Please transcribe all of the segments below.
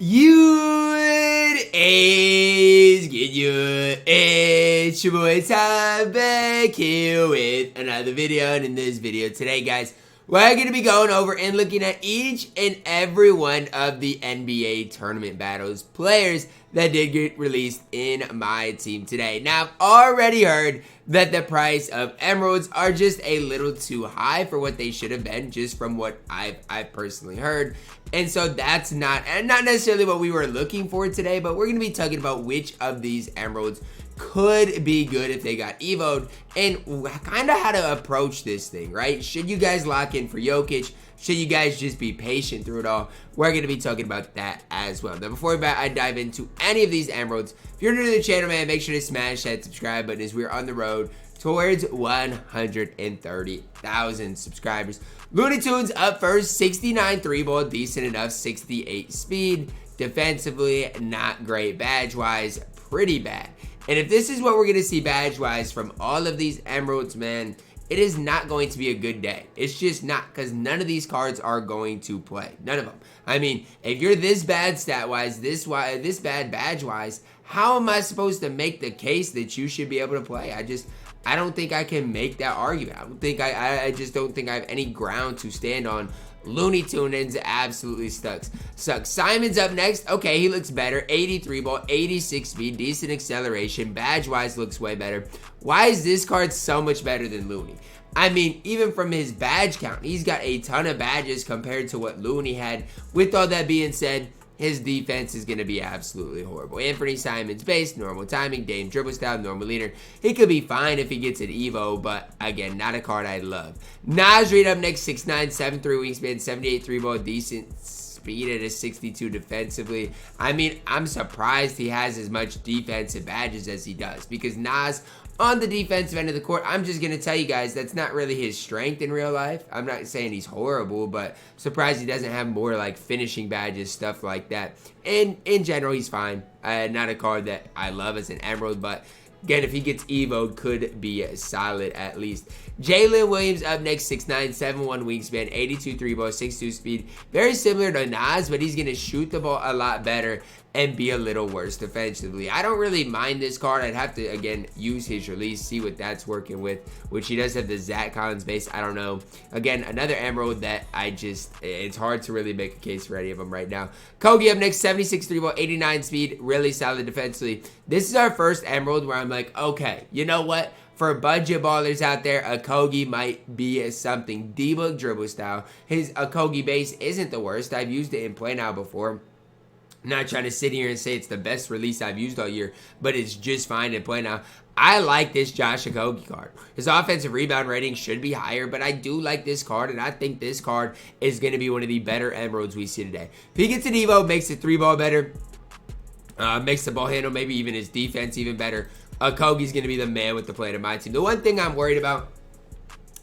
You is get you. It's your boy Ty back here with another video, and in this video today, guys, we're going to be going over and looking at each and every one of the NBA tournament battles players that did get released in my team today. Now, I've already heard that the price of emeralds are just a little too high for what they should have been, just from what I've personally heard. And so that's not necessarily what we were looking for today, but we're going to be talking about which of these emeralds could be good if they got evoed, and kind of how to approach this thing, right? Should you guys lock in for Jokic? Should you guys just be patient through it all? We're going to be talking about that as well. Now, before I dive into any of these emeralds, if you're new to the channel, man, make sure to smash that subscribe button as we're on the road towards 130,000 subscribers. Looney Tunes up first, 69 3-ball, decent enough, 68 speed. Defensively, not great. Badge-wise, pretty bad. And if this is what we're going to see badge-wise from all of these emeralds, man, it is not going to be a good day. It's just not, because none of these cards are going to play. None of them. I mean, if you're this bad stat-wise, this bad badge-wise, how am I supposed to make the case that you should be able to play? I don't think I can make that argument. I just don't think I have any ground to stand on. Looney Tunes absolutely sucks. Simon's up next. Okay, he looks better. 83 ball, 86 speed, decent acceleration. Badge-wise looks way better. Why is this card so much better than Looney? I mean, even from his badge count, he's got a ton of badges compared to what Looney had. With all that being said, his defense is going to be absolutely horrible. Anthony Simons base, normal timing, Dame dribble style, normal leader. He could be fine if he gets an Evo, but again, not a card I love. Nas Reed up next, 6'9", 7'3", wingspan, 78 3-ball, decent speed at a 62 defensively. I mean, I'm surprised he has as much defensive badges as he does, because Nas on the defensive end of the court, I'm just going to tell you guys, that's not really his strength in real life. I'm not saying he's horrible, but surprised he doesn't have more like finishing badges, stuff like that. And in general, he's fine. Not a card that I love as an emerald, but again, if he gets evoed, could be solid at least. Jalen Williams up next, 6'9", 7'1", wingspan, 82 3-ball, 62 speed. Very similar to Nas, but he's going to shoot the ball a lot better and be a little worse defensively. I don't really mind this card. I'd have to, again, use his release, see what that's working with, which he does have the Zach Collins base. I don't know. Again, another emerald that it's hard to really make a case for any of them right now. Kogi up next, 76 3-ball, 89 speed, really solid defensively. This is our first emerald where I'm like, okay, you know what? For budget ballers out there, a Kogi might be something. Debug dribble style. His Kogi base isn't the worst. I've used it in play now before. I'm not trying to sit here and say it's the best release I've used all year, but it's just fine in play now. I like this Josh Okogie card. His offensive rebound rating should be higher, but I do like this card, and I think this card is going to be one of the better emeralds we see today. If he gets an Evo, makes the 3-ball better, makes the ball handle, maybe even his defense even better, Okogie's going to be the man with the play to my team. The one thing I'm worried about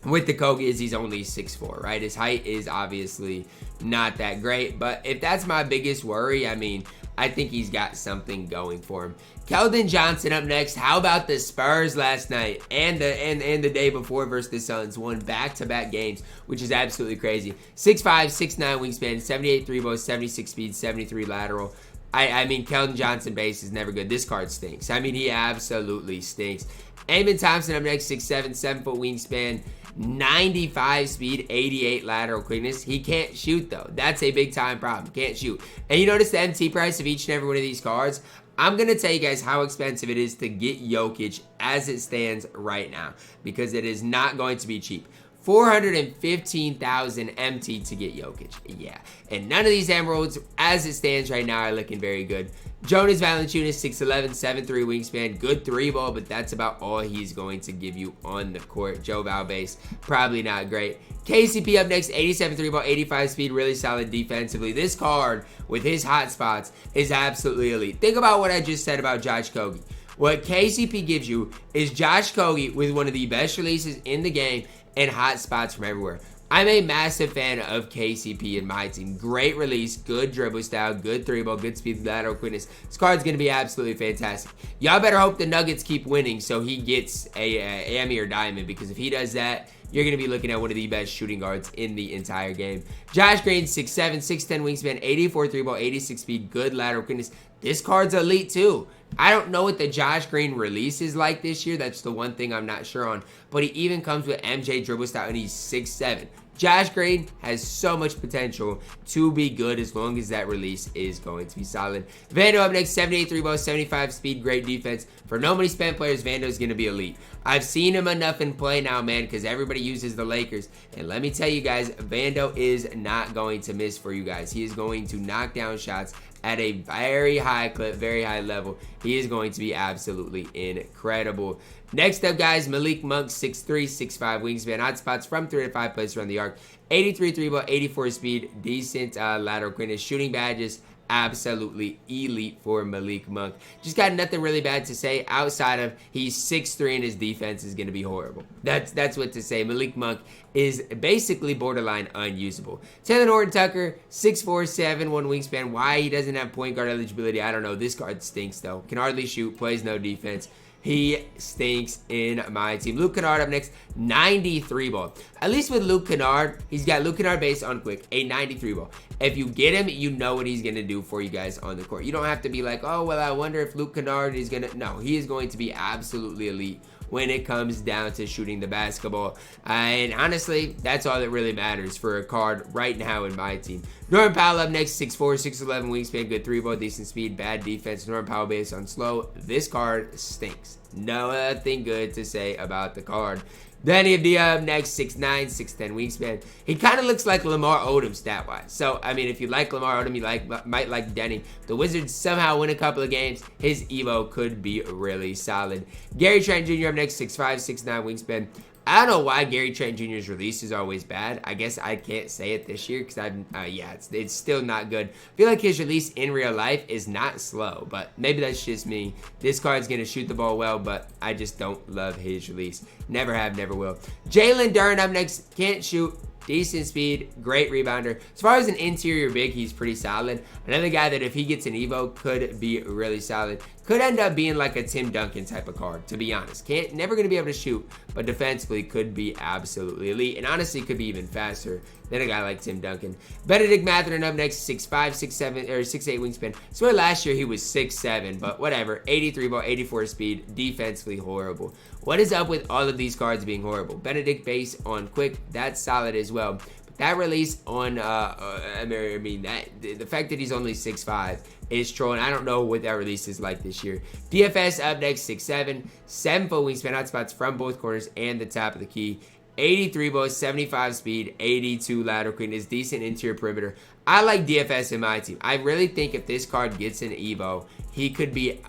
with the Kogi is he's only 6'4", right? His height is obviously not that great, but if that's my biggest worry, I mean, I think he's got something going for him. Keldon Johnson up next. How about the Spurs last night and the day before versus the Suns? Won back-to-back games, which is absolutely crazy. 6'5", 6'9", wingspan, 78 3-ball, 76 speed, 73 lateral. I mean, Keldon Johnson base is never good. This card stinks. I mean, he absolutely stinks. Eamon Thompson up next, 6'7", 7-foot wingspan, 95 speed, 88 lateral quickness. He can't shoot, though. That's a big-time problem. Can't shoot. And you notice the MT price of each and every one of these cards? I'm going to tell you guys how expensive it is to get Jokic as it stands right now, because it is not going to be cheap. 415,000 MT to get Jokic. Yeah. And none of these emeralds, as it stands right now, are looking very good. Jonas Valanciunas, 6'11", 7'3", wingspan. Good 3-ball, but that's about all he's going to give you on the court. Joe Val base, probably not great. KCP up next, 87 3-ball, 85 speed, really solid defensively. This card, with his hot spots, is absolutely elite. Think about what I just said about Josh Okogie. What KCP gives you is Josh Okogie with one of the best releases in the game and hot spots from everywhere. I'm a massive fan of KCP in my team. Great release, good dribble style, good 3-ball, good speed, lateral quickness. This card's going to be absolutely fantastic. Y'all better hope the Nuggets keep winning so he gets a Emmy or Diamond, because if he does that, you're going to be looking at one of the best shooting guards in the entire game. Josh Green, 6'7", 6'10 wingspan, 84 3-ball, 86 speed, good lateral quickness. This card's elite too. I don't know what the Josh Green release is like this year. That's the one thing I'm not sure on. But he even comes with MJ dribble style, and he's 6'7". Josh Green has so much potential to be good as long as that release is going to be solid. Vando up next, 78 3-ball, 75 speed, great defense. For no money spent players, Vando is going to be elite. I've seen him enough in play now, man, because everybody uses the Lakers. And let me tell you guys, Vando is not going to miss for you guys. He is going to knock down shots at a very high clip, very high level. He is going to be absolutely incredible. Next up, guys, Malik Monk, 6'3", 6'5", wingspan, hot spots from 3 to 5 places around the arc. 83 3-ball, 84 speed, decent lateral quickness, shooting badges, absolutely elite for Malik Monk. Just got nothing really bad to say outside of he's 6'3" and his defense is going to be horrible. That's what to say. Malik Monk is basically borderline unusable. Taylor Horton-Tucker, 6'4", 7'1" wingspan. Why he doesn't have point guard eligibility, I don't know. This card stinks though. Can hardly shoot, plays no defense. He stinks in my team. Luke Kennard up next, 93 ball. At least with Luke Kennard, he's got Luke Kennard base on quick, a 93 ball. If you get him, you know what he's going to do for you guys on the court. You don't have to be like, oh, well, I wonder if Luke Kennard is going to. No, he is going to be absolutely elite when it comes down to shooting the basketball. And honestly, that's all that really matters for a card right now in my team. Norman Powell up next, 6'4", 6'11", wingspan, good 3-ball, decent speed, bad defense. Norman Powell based on slow. This card stinks. Nothing good to say about the card. Danny Avdija up next, 6'9", 6'10", wingspan. He kind of looks like Lamar Odom stat-wise. So, I mean, if you like Lamar Odom, you might like Denny. The Wizards somehow win a couple of games. His Evo could be really solid. Gary Trent Jr. up next, 6'5", 6'9", wingspan. I don't know why Gary Trent Jr.'s release is always bad. I guess I can't say it this year because it's still not good. I feel like his release in real life is not slow, but maybe that's just me. This card's going to shoot the ball well, but I just don't love his release. Never have, never will. Jalen Duren up next, can't shoot. Decent speed, great rebounder. As far as an interior big, he's pretty solid. Another guy that if he gets an Evo could be really solid. Could end up being like a Tim Duncan type of card, to be honest. Never going to be able to shoot, but defensively could be absolutely elite. And honestly, could be even faster than a guy like Tim Duncan. Benedict Mathurin up next, 6'5", 6'7", or 6'8" wingspan. I swear last year he was 6'7", but whatever. 83 ball, 84 speed, defensively horrible. What is up with all of these cards being horrible? Benedict base on quick, that's solid as well. But that release on, the fact that he's only 6'5", is trolling. I don't know what that release is like this year. DFS up next, 6'7", 7-foot wingspan, hot spots from both corners and the top of the key. 83 ball, 75 speed, 82 lateral quickness, decent interior perimeter. I like DFS in my team. I really think if this card gets an Evo, he could be,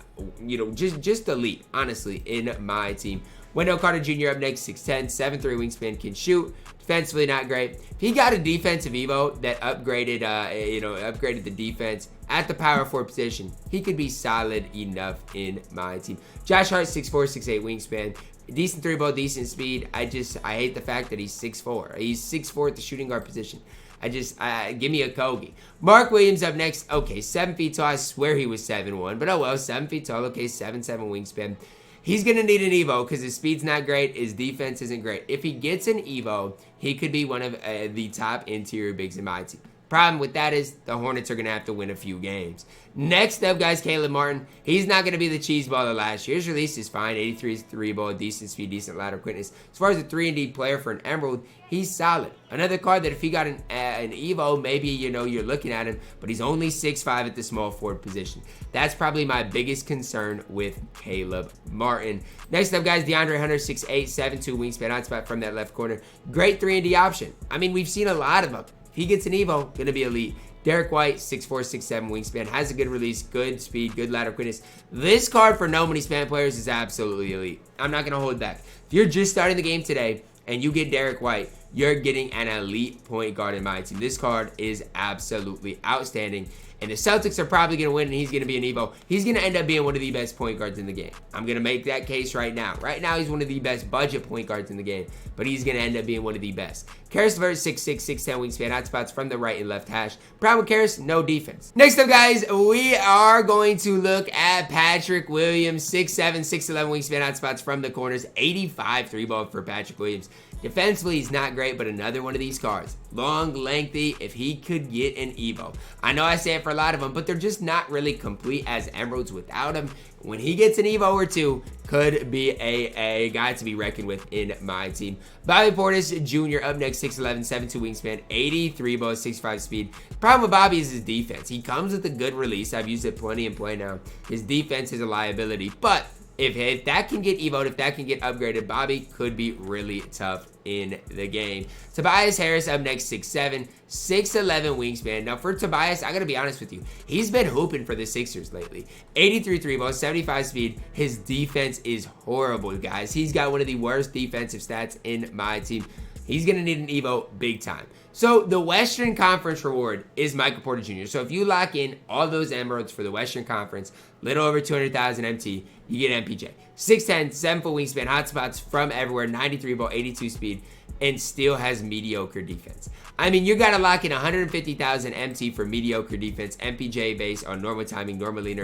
just elite, honestly, in my team. Wendell Carter Jr. up next, 6'10", 7'3" wingspan, can shoot. Defensively not great. If he got a defensive Evo that upgraded, upgraded the defense at the power forward position, he could be solid enough in my team. Josh Hart, 6'4", 6'8" wingspan. Decent 3-ball, decent speed. I hate the fact that he's 6'4". He's 6'4" at the shooting guard position. Give me a Kobe. Mark Williams up next. Okay, 7 feet tall. I swear he was 7'1", but oh well, 7 feet tall. Okay, 7'7" wingspan. He's going to need an Evo because his speed's not great. His defense isn't great. If he gets an Evo, he could be one of the top interior bigs in my team. Problem with that is the Hornets are going to have to win a few games. Next up, guys, Caleb Martin. He's not going to be the cheese baller last year. His release is fine. 83 3-ball, decent speed, decent lateral quickness. As far as a 3-and-D player for an Emerald, he's solid. Another card that if he got an Evo, maybe, you're looking at him, but he's only 6'5" at the small forward position. That's probably my biggest concern with Caleb Martin. Next up, guys, DeAndre Hunter, 6'8", 7'2", wingspan, hotspot from that left corner. Great 3-and-D option. I mean, we've seen a lot of them. He gets an Evo, gonna be elite. Derek White, 6'4", 6'7", wingspan, has a good release, good speed, good lateral quickness. This card for no money span players is absolutely elite. I'm not gonna hold back. If you're just starting the game today and you get Derek White, you're getting an elite point guard in my team. This card is absolutely outstanding. And the Celtics are probably going to win, and he's going to be an Evo. He's going to end up being one of the best point guards in the game. I'm going to make that case right now. Right now, he's one of the best budget point guards in the game, but he's going to end up being one of the best. Karis LeVert, 6'6", 6'10", wingspan, hotspots from the right and left hash. Problem with Karis, no defense. Next up, guys, we are going to look at Patrick Williams, 6'7", 6'11", wingspan, hotspots from the corners. 85 3-ball for Patrick Williams. Defensively, he's not great, but another one of these cards. Long, lengthy, if he could get an Evo. I know I say it for a lot of them, but they're just not really complete as Emeralds without him. When he gets an Evo or two, could be a guy to be reckoned with in my team. Bobby Portis Jr. up next, 6'11", 7'2" wingspan, 83 bow, 65 speed. Problem with Bobby is his defense. He comes with a good release. I've used it plenty in play now. His defense is a liability, but if that can get evoed, if that can get upgraded, Bobby could be really tough in the game. Tobias Harris up next, 6'7", 6'11" wingspan. Now for Tobias, I gotta be honest with you, he's been hooping for the Sixers lately. 83 3 ball, 75 speed. His defense is horrible, guys. He's got one of the worst defensive stats in my team. He's gonna need an Evo big time. So the Western Conference reward is Michael Porter Jr. So if you lock in all those Emeralds for the Western Conference, little over 200,000 MT, you get MPJ. 6'10", 7-foot wingspan, hot spots from everywhere, 93 ball, 82 speed, and still has mediocre defense. I mean, you gotta lock in 150,000 MT for mediocre defense, MPJ base on normal timing, normal leaner,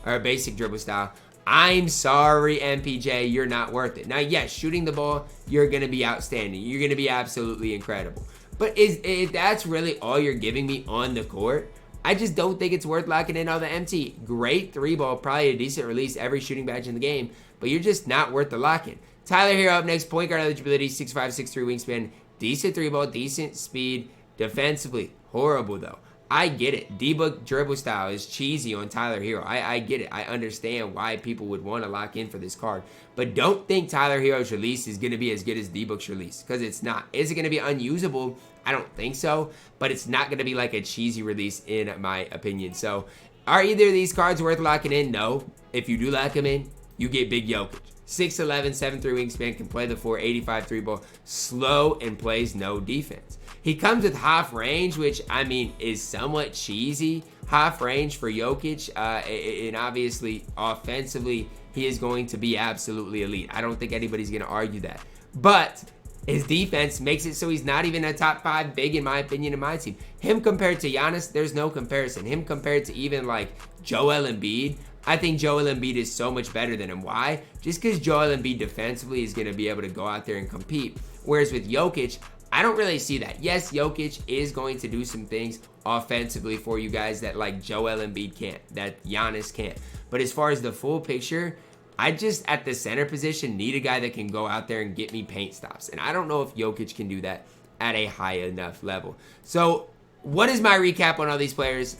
or basic dribble style. I'm sorry, MPJ, you're not worth it. Now, yes, shooting the ball, you're gonna be outstanding. You're gonna be absolutely incredible. But if that's really all you're giving me on the court, I just don't think it's worth locking in all the MT. Great 3-ball, probably a decent release, every shooting badge in the game, but you're just not worth the lock-in. Tyler Herro up next, point guard eligibility, 6'5", 6'3" wingspan, decent 3-ball, decent speed, defensively, horrible though. I get it. D-book dribble style is cheesy on Tyler Herro. I get it. I understand why people would want to lock in for this card. But don't think Tyler Herro's release is going to be as good as D-book's release, because it's not. Is it going to be unusable? I don't think so. But it's not going to be like a cheesy release in my opinion. So are either of these cards worth locking in? No. If you do lock them in, you get Big Jokic. 6'11", 7'3" wingspan, can play the 4, 85 3-ball, slow, and plays no defense. He comes with half range, which, I mean, is somewhat cheesy. Half range for Jokic, and obviously, offensively, he is going to be absolutely elite. I don't think anybody's going to argue that. But his defense makes it so he's not even a top 5 big, in my opinion, in my team. Him compared to Giannis, there's no comparison. Him compared to even, like, Joel Embiid, I think Joel Embiid is so much better than him. Why? Just because Joel Embiid defensively is going to be able to go out there and compete. Whereas with Jokic, I don't really see that. Yes, Jokic is going to do some things offensively for you guys that like Joel Embiid can't, that Giannis can't. But as far as the full picture, I just, at the center position, need a guy that can go out there and get me paint stops. And I don't know if Jokic can do that at a high enough level. So what is my recap on all these players?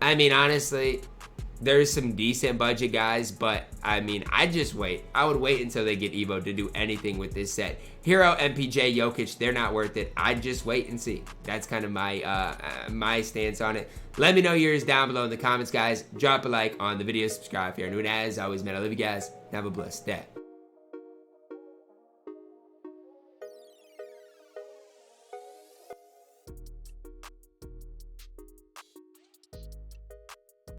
I mean, honestly, there's some decent budget guys, but I mean, I just wait. I would wait until they get Evo to do anything with this set. Herro, MPJ, Jokic, they're not worth it. I'd just wait and see. That's kind of my my stance on it. Let me know yours down below in the comments, guys. Drop a like on the video, subscribe if you're new, and as always, man, I love you guys. Have a blessed day.